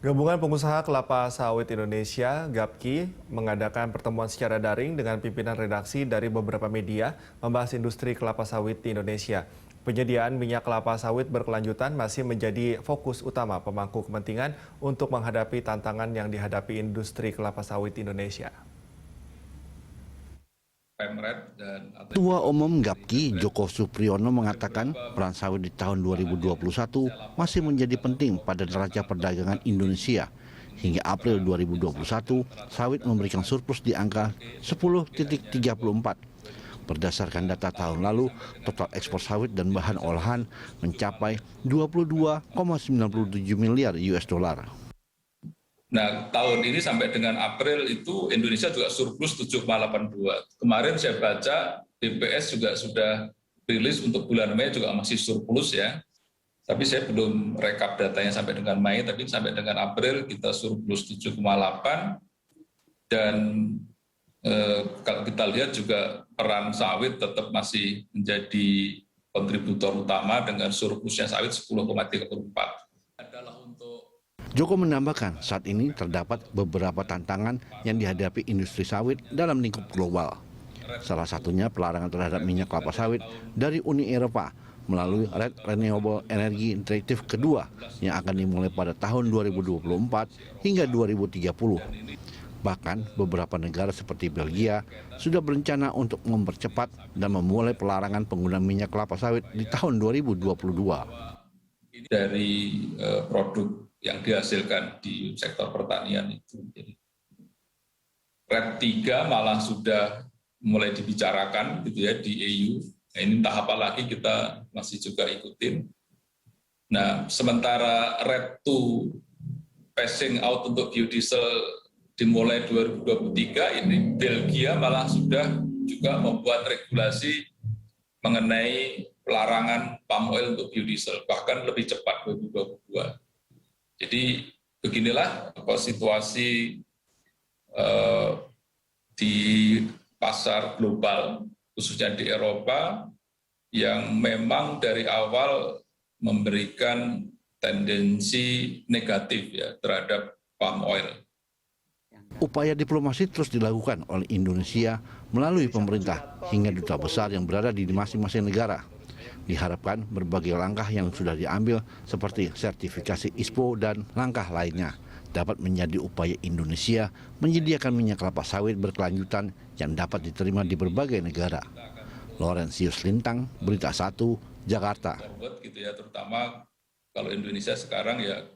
Gabungan Pengusaha Kelapa Sawit Indonesia (GAPKI) mengadakan pertemuan secara daring dengan pimpinan redaksi dari beberapa media membahas industri kelapa sawit di Indonesia. Penyediaan minyak kelapa sawit berkelanjutan masih menjadi fokus utama pemangku kepentingan untuk menghadapi tantangan yang dihadapi industri kelapa sawit Indonesia. Ketua Umum GAPKI Joko Supriyono mengatakan peran sawit di tahun 2021 masih menjadi penting pada neraca perdagangan Indonesia. Hingga April 2021, sawit memberikan surplus di angka 10,34. Berdasarkan data tahun lalu, total ekspor sawit dan bahan olahan mencapai 22,97 miliar US dollar. Nah, tahun ini sampai dengan April itu Indonesia juga surplus 7,82. Kemarin saya baca BPS juga sudah rilis untuk bulan Mei juga masih surplus ya. Tapi saya belum rekap datanya sampai dengan Mei, tapi sampai dengan April kita surplus 7,8. Dan kalau kita lihat juga peran sawit tetap masih menjadi kontributor utama dengan surplusnya sawit 10,34. Joko menambahkan saat ini terdapat beberapa tantangan yang dihadapi industri sawit dalam lingkup global. Salah satunya pelarangan terhadap minyak kelapa sawit dari Uni Eropa melalui Red Renewable Energy Directive kedua yang akan dimulai pada tahun 2024 hingga 2030. Bahkan beberapa negara seperti Belgia sudah berencana untuk mempercepat dan memulai pelarangan penggunaan minyak kelapa sawit di tahun 2022. Dari produk yang dihasilkan di sektor pertanian itu. Jadi, RED 3 malah sudah mulai dibicarakan gitu ya di EU. Nah, ini entah apa lagi kita masih juga ikutin. Nah, sementara RED 2 passing out untuk biodiesel dimulai 2023, ini Belgia malah sudah juga membuat regulasi mengenai pelarangan palm oil untuk biodiesel, bahkan lebih cepat 2022. Jadi beginilah situasi di pasar global, khususnya di Eropa, yang memang dari awal memberikan tendensi negatif ya terhadap palm oil. Upaya diplomasi terus dilakukan oleh Indonesia melalui pemerintah hingga duta besar yang berada di masing-masing negara. Diharapkan berbagai langkah yang sudah diambil seperti sertifikasi ISPO dan langkah lainnya dapat menjadi upaya Indonesia menyediakan minyak kelapa sawit berkelanjutan yang dapat diterima di berbagai negara. Laurentius Lintang, Berita 1, Jakarta. Terutama kalau Indonesia sekarang ya